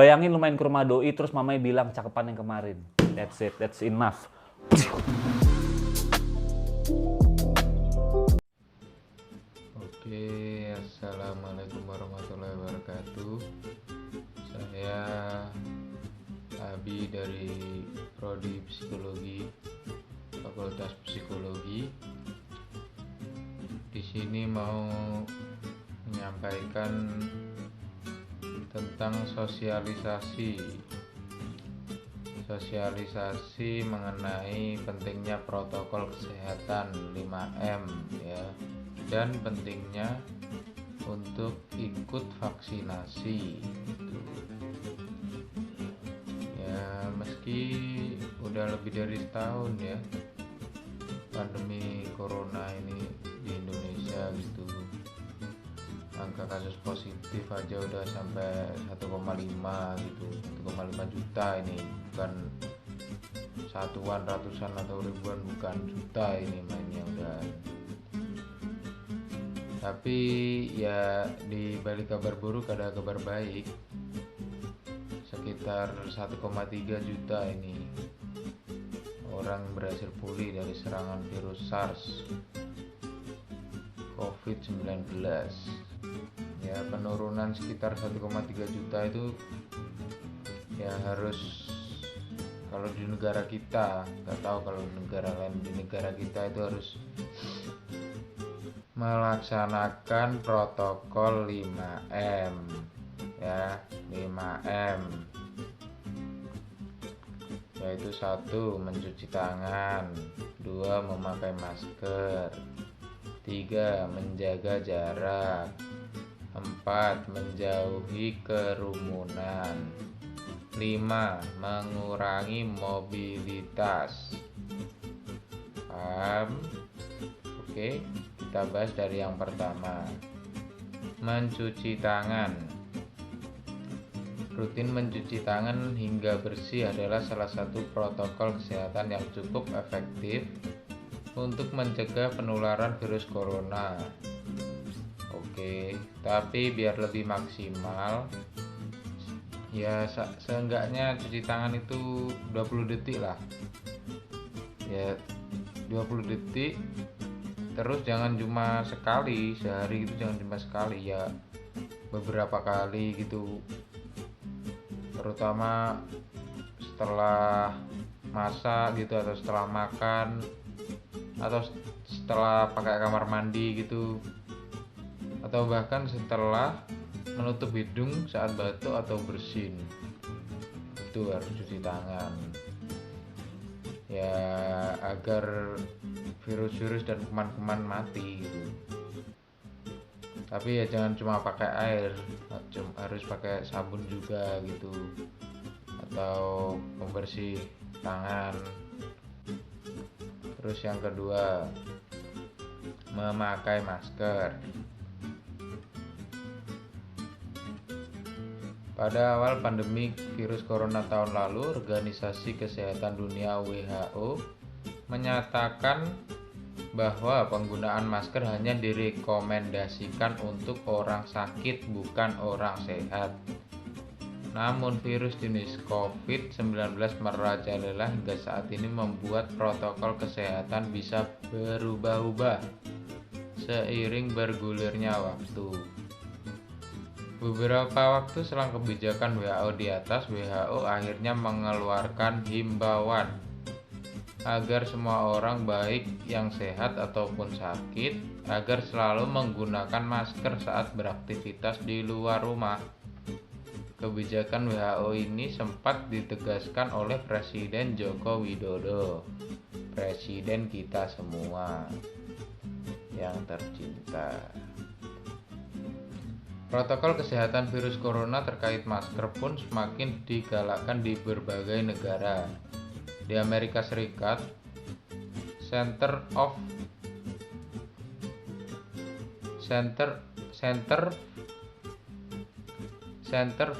Bayangin lu main ke rumah doi terus mamanya bilang cakepan yang kemarin. That's it, that's enough. Oke, assalamualaikum warahmatullahi wabarakatuh. Saya Abi dari Prodi Psikologi, Fakultas Psikologi. Di sini mau menyampaikan tentang sosialisasi mengenai pentingnya protokol kesehatan 5M ya, dan pentingnya untuk ikut vaksinasi gitu. Ya, meski udah lebih dari setahun ya pandemi corona ini di Indonesia gitu, angka kasus positif aja udah sampai 1,5 gitu, 1,5 juta. Ini bukan satuan, ratusan atau ribuan, bukan, juta ini mainnya udah. Tapi ya di balik kabar buruk ada kabar baik. Sekitar 1,3 juta ini orang berhasil pulih dari serangan virus SARS COVID-19. Ya, penurunan sekitar 1,3 juta itu ya harus, kalau di negara kita, nggak tahu kalau di negara lain, di negara kita itu harus melaksanakan protokol 5M ya, 5M, yaitu 1. Mencuci tangan, 2. Memakai masker, 3. Menjaga jarak, 4. Menjauhi kerumunan, 5. Mengurangi mobilitas. Paham? Oke, kita bahas dari yang pertama. Mencuci tangan. Rutin mencuci tangan hingga bersih adalah salah satu protokol kesehatan yang cukup efektif untuk mencegah penularan virus corona. Oke, tapi biar lebih maksimal ya seenggaknya cuci tangan itu 20 detik lah ya, 20 detik. Terus jangan cuma sekali sehari gitu, jangan cuma sekali ya, beberapa kali gitu, terutama setelah masak gitu, atau setelah makan, atau setelah pakai kamar mandi gitu, atau bahkan setelah menutup hidung saat batuk atau bersin. Itu harus cuci tangan ya, agar virus-virus dan kuman-kuman mati gitu. Tapi ya jangan cuma pakai air, harus pakai sabun juga gitu, atau pembersih tangan. Terus yang kedua, memakai masker. Pada awal pandemi virus corona tahun lalu, Organisasi Kesehatan Dunia WHO menyatakan bahwa penggunaan masker hanya direkomendasikan untuk orang sakit, bukan orang sehat. Namun virus jenis COVID-19 merajalela hingga saat ini membuat protokol kesehatan bisa berubah-ubah seiring bergulirnya waktu. Beberapa waktu selang kebijakan WHO di atas, WHO akhirnya mengeluarkan himbauan agar semua orang, baik yang sehat ataupun sakit, agar selalu menggunakan masker saat beraktivitas di luar rumah. Kebijakan WHO ini sempat ditegaskan oleh Presiden Joko Widodo, presiden kita semua yang tercinta. Protokol kesehatan virus corona terkait masker pun semakin digalakkan di berbagai negara. Di Amerika Serikat, Center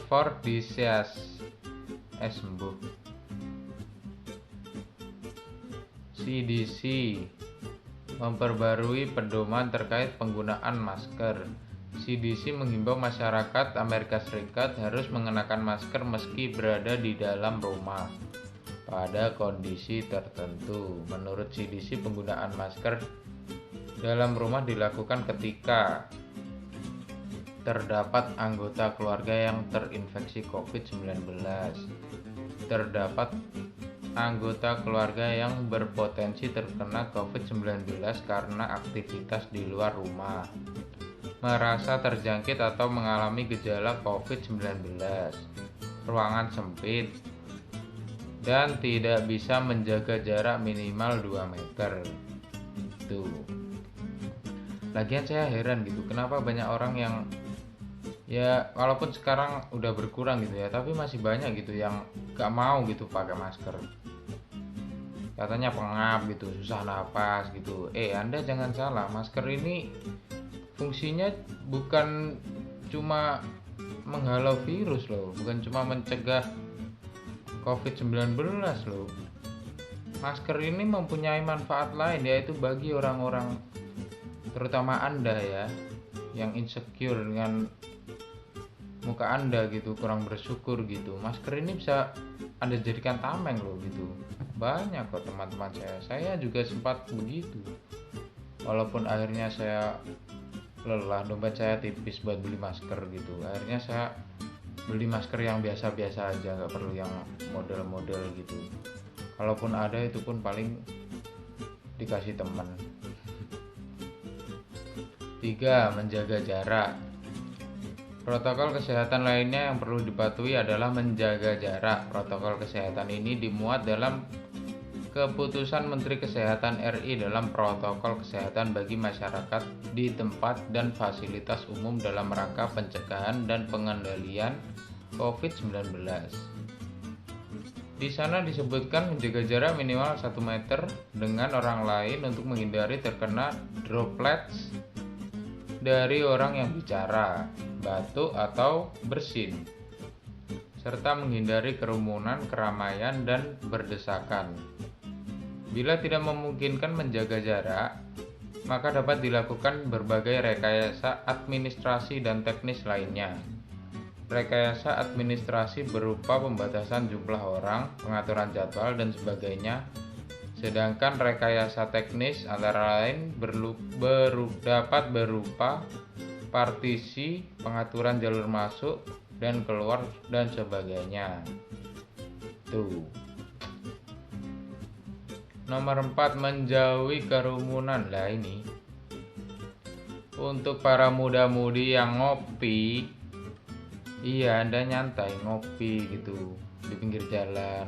for Disease CDC memperbarui pedoman terkait penggunaan masker. CDC menghimbau masyarakat Amerika Serikat harus mengenakan masker meski berada di dalam rumah pada kondisi tertentu. Menurut CDC, penggunaan masker dalam rumah dilakukan ketika terdapat anggota keluarga yang terinfeksi COVID-19, terdapat anggota keluarga yang berpotensi terkena COVID-19 karena aktivitas di luar rumah, merasa terjangkit atau mengalami gejala COVID-19, ruangan sempit, dan tidak bisa menjaga jarak minimal 2 meter. Tuh. Lagian saya heran gitu, kenapa banyak orang yang ya walaupun sekarang udah berkurang gitu ya, tapi masih banyak gitu yang gak mau gitu pakai masker. Katanya pengap gitu, susah napas gitu. Anda jangan salah, masker ini fungsinya bukan cuma menghalau virus loh, bukan cuma mencegah COVID-19 loh. Masker ini mempunyai manfaat lain, yaitu bagi orang-orang, terutama Anda ya, yang insecure dengan muka Anda gitu, kurang bersyukur gitu. Masker ini bisa Anda jadikan tameng loh gitu. Banyak kok teman-teman saya juga sempat begitu. Walaupun akhirnya saya lelah, dompet saya tipis buat beli masker gitu. Akhirnya saya beli masker yang biasa-biasa aja, nggak perlu yang model-model gitu. Kalaupun ada itu pun paling dikasih teman. 3. Menjaga jarak. Protokol kesehatan lainnya yang perlu dipatuhi adalah menjaga jarak. Protokol kesehatan ini dimuat dalam Keputusan Menteri Kesehatan RI dalam protokol kesehatan bagi masyarakat di tempat dan fasilitas umum dalam rangka pencegahan dan pengendalian COVID-19. Di sana disebutkan menjaga jarak minimal 1 meter dengan orang lain untuk menghindari terkena droplets dari orang yang bicara, batuk, atau bersin, serta menghindari kerumunan, keramaian, dan berdesakan. Bila tidak memungkinkan menjaga jarak, maka dapat dilakukan berbagai rekayasa administrasi dan teknis lainnya. Rekayasa administrasi berupa pembatasan jumlah orang, pengaturan jadwal, dan sebagainya. Sedangkan rekayasa teknis antara lain dapat berupa partisi, pengaturan jalur masuk dan keluar, dan sebagainya. Tuh. Nomor 4, menjauhi kerumunan. Lah ini untuk para muda-mudi yang ngopi, iya Anda nyantai ngopi gitu di pinggir jalan,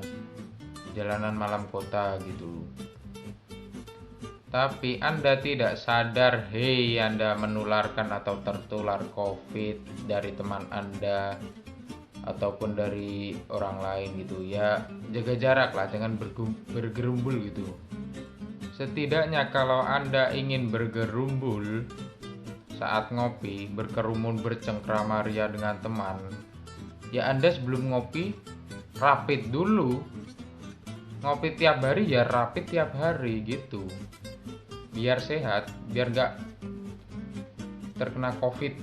jalanan malam kota gitu. Tapi Anda tidak sadar, Anda menularkan atau tertular COVID dari teman Anda ataupun dari orang lain gitu ya. Jaga jarak lah, jangan bergerumbul gitu. Setidaknya kalau Anda ingin bergerumbul saat ngopi, berkerumun, bercengkrama ria dengan teman, ya Anda sebelum ngopi rapid dulu. Ngopi tiap hari ya rapid tiap hari gitu, biar sehat, biar gak terkena COVID.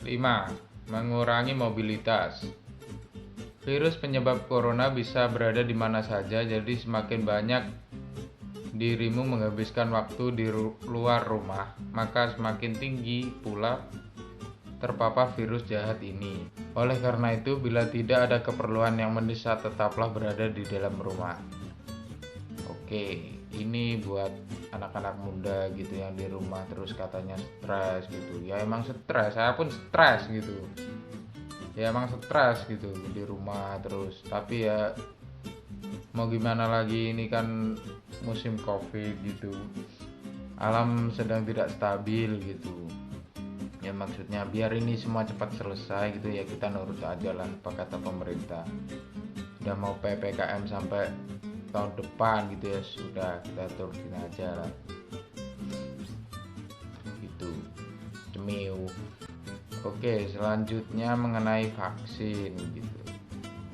5. Mengurangi mobilitas. Virus penyebab corona bisa berada di mana saja, jadi semakin banyak dirimu menghabiskan waktu di luar rumah, maka semakin tinggi pula terpapar virus jahat ini. Oleh karena itu, bila tidak ada keperluan yang mendesak, tetaplah berada di dalam rumah. Oke, ini buat anak-anak muda gitu yang di rumah terus katanya stres gitu. Ya emang stres, saya pun stres gitu. Ya emang stres gitu di rumah terus. Tapi ya mau gimana lagi, ini kan musim COVID gitu. Alam sedang tidak stabil gitu. Ya maksudnya biar ini semua cepat selesai gitu ya, kita nurut aja lah apa kata pemerintah. Udah mau PPKM sampai tahun depan gitu ya, sudah kita turutin aja lah gitu, cemiu. Oke, selanjutnya mengenai vaksin gitu.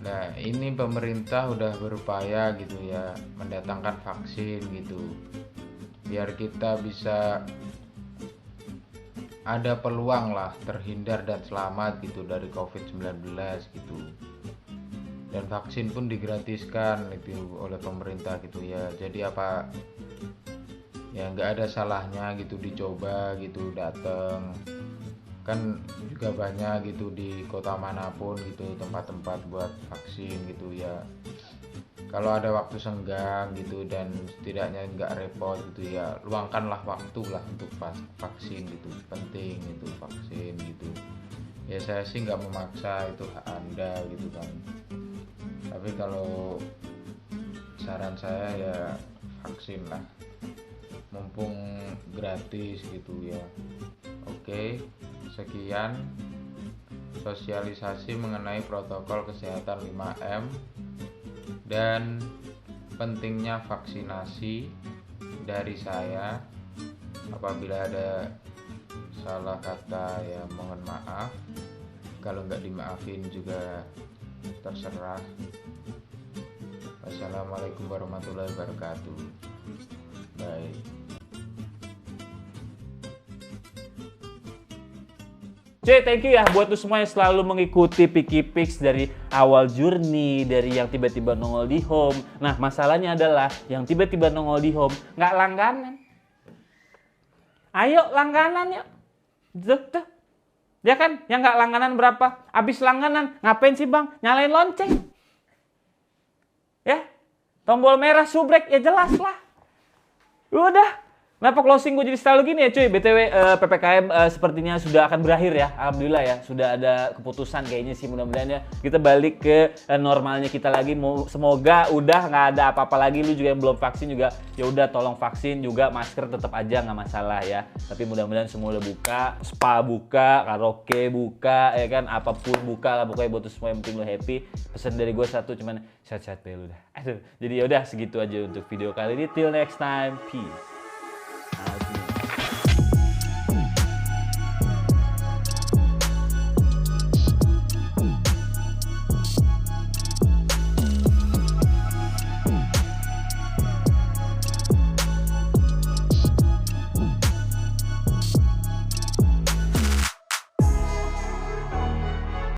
Nah ini pemerintah udah berupaya gitu ya mendatangkan vaksin gitu, biar kita bisa ada peluang lah terhindar dan selamat gitu dari COVID-19 gitu. Dan vaksin pun digratiskan itu oleh pemerintah gitu ya. Jadi apa ya, nggak ada salahnya gitu dicoba gitu, dateng kan juga banyak gitu di kota manapun gitu tempat-tempat buat vaksin gitu ya. Kalau ada waktu senggang gitu dan setidaknya nggak repot gitu ya, luangkanlah waktu lah untuk vaksin gitu, penting itu vaksin gitu ya. Saya sih nggak memaksa, itu hak Anda gitu kan, tapi kalau saran saya ya vaksin lah, mumpung gratis gitu ya. Oke, sekian sosialisasi mengenai protokol kesehatan 5M dan pentingnya vaksinasi dari saya. Apabila ada salah kata ya mohon maaf, kalau nggak dimaafin juga terserah. Wassalamualaikum warahmatullahi wabarakatuh. Bye. Cuy, thank you ya buat lu semua yang selalu mengikuti Picky Picks dari awal journey, dari yang tiba-tiba nongol di home. Nah, masalahnya adalah yang tiba-tiba nongol di home nggak langganan. Ayo langganan ya. Tuh. Ya kan, yang nggak langganan berapa? Abis langganan, ngapain sih bang? Nyalain lonceng. Ya, tombol merah subrek, ya jelas lah. Udah. Kenapa closing gue jadi selalu gini ya cuy? BTW PPKM sepertinya sudah akan berakhir ya. Alhamdulillah ya, sudah ada keputusan kayaknya sih, mudah-mudahan ya kita balik ke normalnya kita lagi. Semoga udah nggak ada apa-apa lagi. Lu juga yang belum vaksin juga ya udah tolong vaksin juga, masker tetap aja nggak masalah ya. Tapi mudah-mudahan semua udah buka, spa buka, karaoke buka, ya kan, apapun buka lah pokoknya buat semua, yang penting lu happy. Pesan dari gue satu, cuman sehat-sehat dulu dah. Aduh, jadi ya udah segitu aja untuk video kali ini. Till next time, peace.